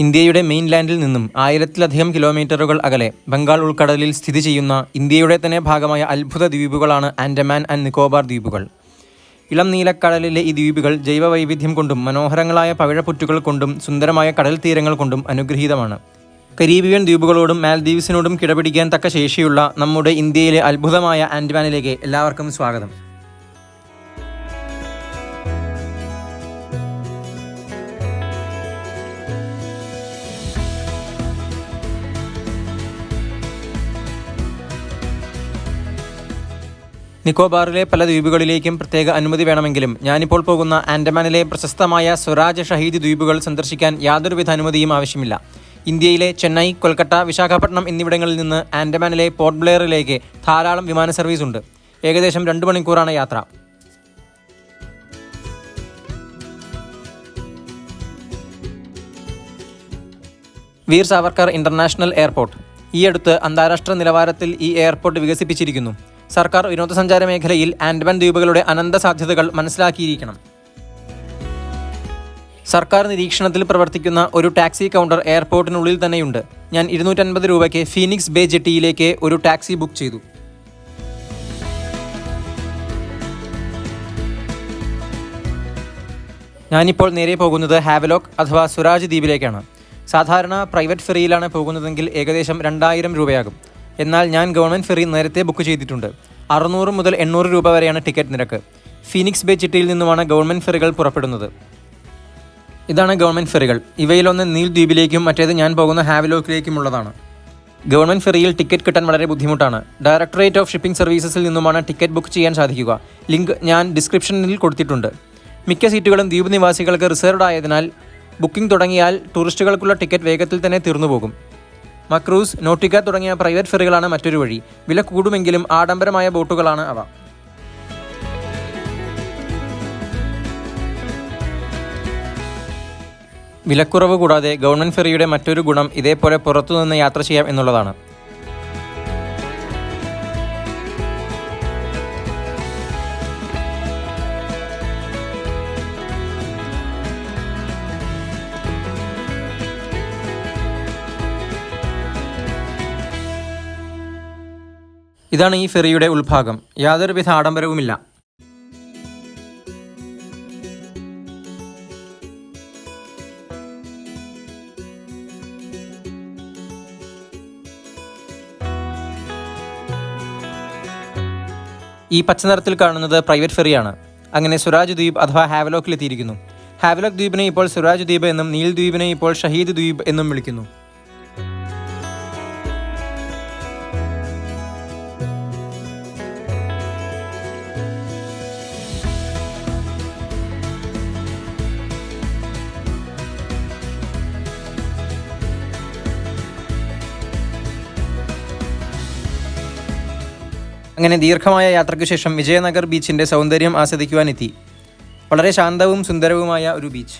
ഇന്ത്യയുടെ മെയിൻലാൻഡിൽ നിന്നും 1000-ലധികം കിലോമീറ്ററുകൾ അകലെ ബംഗാൾ ഉൾക്കടലിൽ സ്ഥിതി ചെയ്യുന്ന ഇന്ത്യയുടെ തന്നെ ഭാഗമായ അത്ഭുത ദ്വീപുകളാണ് ആൻഡമാൻ ആൻഡ് നിക്കോബാർ ദ്വീപുകൾ. ഇളം നീലക്കടലിലെ ഈ ദ്വീപുകൾ ജൈവവൈവിധ്യം കൊണ്ടും മനോഹരങ്ങളായ പവിഴപ്പുറ്റുകൾ കൊണ്ടും സുന്ദരമായ കടൽ തീരങ്ങൾ കൊണ്ടും അനുഗ്രഹീതമാണ്. കരീബിയൻ ദ്വീപുകളോടും മാൽദീവ്സിനോടും കിടപിടിക്കാൻ തക്ക ശേഷിയുള്ള നമ്മുടെ ഇന്ത്യയിലെ അത്ഭുതമായ ആൻഡമാനിലേക്ക് എല്ലാവർക്കും സ്വാഗതം. നിക്കോബാറിലെ പല ദ്വീപുകളിലേക്കും പ്രത്യേക അനുമതി വേണമെങ്കിലും ഞാനിപ്പോൾ പോകുന്ന ആൻഡമാനിലെ പ്രശസ്തമായ സ്വരാജ് ഷഹീദ് ദ്വീപുകൾ സന്ദർശിക്കാൻ യാതൊരുവിധ അനുമതിയും ആവശ്യമില്ല. ഇന്ത്യയിലെ ചെന്നൈ, കൊൽക്കത്ത, വിശാഖപട്ടണം എന്നിവിടങ്ങളിൽ നിന്ന് ആൻഡമാനിലെ പോർട്ട് ബ്ലെയറിലേക്ക് ധാരാളം വിമാന സർവീസ് ഉണ്ട്. ഏകദേശം 2 മണിക്കൂറാണ് യാത്ര. Veer Savarkar international airport. ഈ അടുത്ത് അന്താരാഷ്ട്ര നിലവാരത്തിൽ ഈ എയർപോർട്ട് വികസിപ്പിച്ചിരിക്കുന്നു. സർക്കാർ വിനോദസഞ്ചാര മേഖലയിൽ ആൻഡമാൻ ദ്വീപുകളുടെ അനന്ത സാധ്യതകൾ മനസ്സിലാക്കിയിരിക്കണം. സർക്കാർ നിരീക്ഷണത്തിൽ പ്രവർത്തിക്കുന്ന ഒരു ടാക്സി കൗണ്ടർ എയർപോർട്ടിനുള്ളിൽ തന്നെയുണ്ട്. ഞാൻ 250 രൂപയ്ക്ക് ഫീനിക്സ് ബേ ജെട്ടിയിലേക്ക് ഒരു ടാക്സി ബുക്ക് ചെയ്തു. ഞാനിപ്പോൾ നേരെ പോകുന്നത് ഹാവലോക്ക് അഥവാ സ്വരാജ് ദ്വീപിലേക്കാണ്. സാധാരണ പ്രൈവറ്റ് ഫെറിയിലാണ് പോകുന്നതെങ്കിൽ ഏകദേശം 2000 രൂപയാകും. എന്നാൽ ഞാൻ ഗവൺമെൻറ് ഫെറി നേരത്തെ ബുക്ക് ചെയ്തിട്ടുണ്ട്. 600 മുതൽ 800 രൂപ വരെയാണ് ടിക്കറ്റ് നിരക്ക്. ഫീനിക്സ് ബേ ജെട്ടിയിൽ നിന്നുമാണ് ഗവൺമെൻറ് ഫെറികൾ പുറപ്പെടുന്നത്. ഇതാണ് ഗവൺമെൻറ് ഫെറികൾ. ഇവയിലൊന്ന് നീൽ ദ്വീപിലേക്കും മറ്റേത് ഞാൻ പോകുന്ന ഹാവലോക്കിലേക്കുമുള്ളതാണ്. ഗവൺമെൻറ് ഫെറിയിൽ ടിക്കറ്റ് കിട്ടാൻ വളരെ ബുദ്ധിമുട്ടാണ്. ഡയറക്ടറേറ്റ് ഓഫ് ഷിപ്പിംഗ് സർവീസസിൽ നിന്നുമാണ് ടിക്കറ്റ് ബുക്ക് ചെയ്യാൻ സാധിക്കുക. ലിങ്ക് ഞാൻ ഡിസ്ക്രിപ്ഷനിൽ കൊടുത്തിട്ടുണ്ട്. മിക്ക സീറ്റുകളും ദ്വീപ് നിവാസികൾക്ക് റിസർവ്ഡ് ആയതിനാൽ ബുക്കിംഗ് തുടങ്ങിയാൽ ടൂറിസ്റ്റുകൾക്കുള്ള ടിക്കറ്റ് വേഗത്തിൽ തന്നെ തീർന്നുപോകും. മക്രൂസ്, നോട്ടിക്ക തുടങ്ങിയ പ്രൈവറ്റ് ഫെറികളാണ് മറ്റൊരു വഴി. വില കൂടുമെങ്കിലും ആഡംബരമായ ബോട്ടുകളാണ് അവ. വിലക്കുറവ് കൂടാതെ ഗവൺമെൻറ് ഫെറിയുടെ മറ്റൊരു ഗുണം ഇതേപോലെ പുറത്തുനിന്ന് യാത്ര ചെയ്യാം എന്നുള്ളതാണ്. ഇതാണ് ഈ ഫെറിയുടെ ഉൾഭാഗം. യാതൊരുവിധ ആഡംബരവുമില്ല. ഈ പച്ചനിറത്തിൽ കാണുന്നത് പ്രൈവറ്റ് ഫെറിയാണ്. അങ്ങനെ സ്വരാജ് ദ്വീപ് അഥവാ ഹാവലോക്കിലെത്തിയിരിക്കുന്നു. ഹാവലോക്ക് ദ്വീപിനെ ഇപ്പോൾ സ്വരാജ് ദ്വീപ് എന്നും നീൽ ദ്വീപിനെ ഇപ്പോൾ ഷഹീദ് ദ്വീപ് എന്നും വിളിക്കുന്നു. അങ്ങനെ ദീർഘമായ യാത്രയ്ക്ക് ശേഷം വിജയനഗർ ബീച്ചിൻ്റെ സൗന്ദര്യം ആസ്വദിക്കുവാനെത്തി. വളരെ ശാന്തവും സുന്ദരവുമായ ഒരു ബീച്ച്.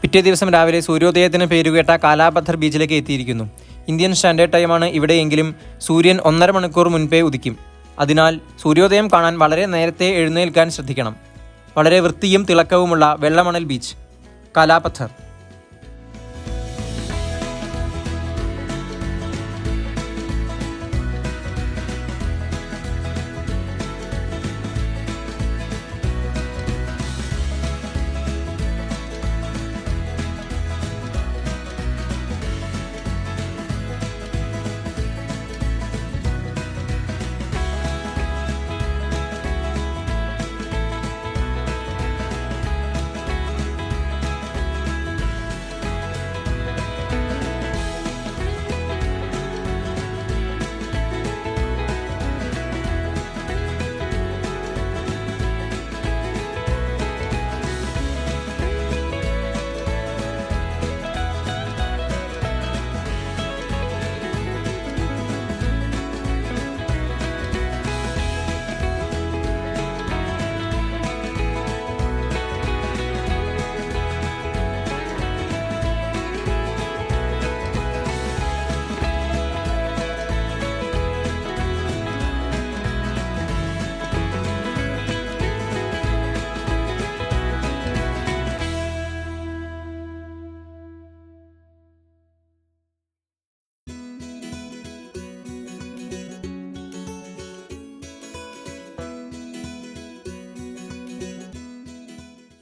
പിറ്റേ ദിവസം രാവിലെ സൂര്യോദയത്തിന് പേരുകേട്ട കാലാപത്ഥർ ബീച്ചിലേക്ക് എത്തിയിരിക്കുന്നു. ഇന്ത്യൻ സ്റ്റാൻഡേർഡ് ടൈമാണ് ഇവിടെയെങ്കിലും സൂര്യൻ 1.5 മണിക്കൂർ മുൻപേ ഉദിക്കും. അതിനാൽ സൂര്യോദയം കാണാൻ വളരെ നേരത്തെ എഴുന്നേൽക്കാൻ ശ്രദ്ധിക്കണം. വളരെ വൃത്തിയും തിളക്കവുമുള്ള വെള്ളമണൽ ബീച്ച് കാലാപത്ഥർ.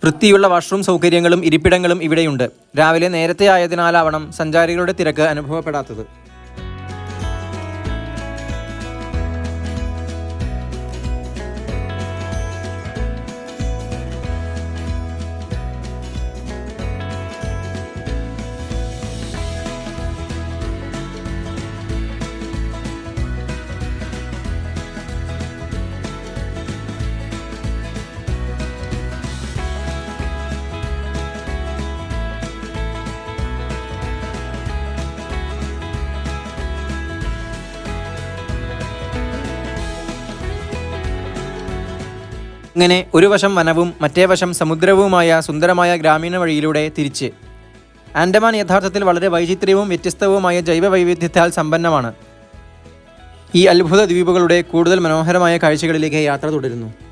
വൃത്തിയുള്ള വാഷ്റൂം സൗകര്യങ്ങളും ഇരിപ്പിടങ്ങളും ഇവിടെയുണ്ട്. രാവിലെ നേരത്തെ ആയതിനാലാവണം സഞ്ചാരികളുടെ തിരക്ക് അനുഭവപ്പെടാത്തത്. ഇങ്ങനെ ഒരു വശം വനവും മറ്റേ വശം സമുദ്രവുമായ സുന്ദരമായ ഗ്രാമീണ വഴിയിലൂടെ തിരിച്ച്. ആൻഡമാൻ യഥാർത്ഥത്തിൽ വളരെ വൈചിത്ര്യവും വ്യത്യസ്തവുമായ ജൈവ വൈവിധ്യത്താൽ സമ്പന്നമാണ്. ഈ അത്ഭുത ദ്വീപുകളുടെ കൂടുതൽ മനോഹരമായ കാഴ്ചകളിലേക്ക് യാത്ര തുടരുന്നു.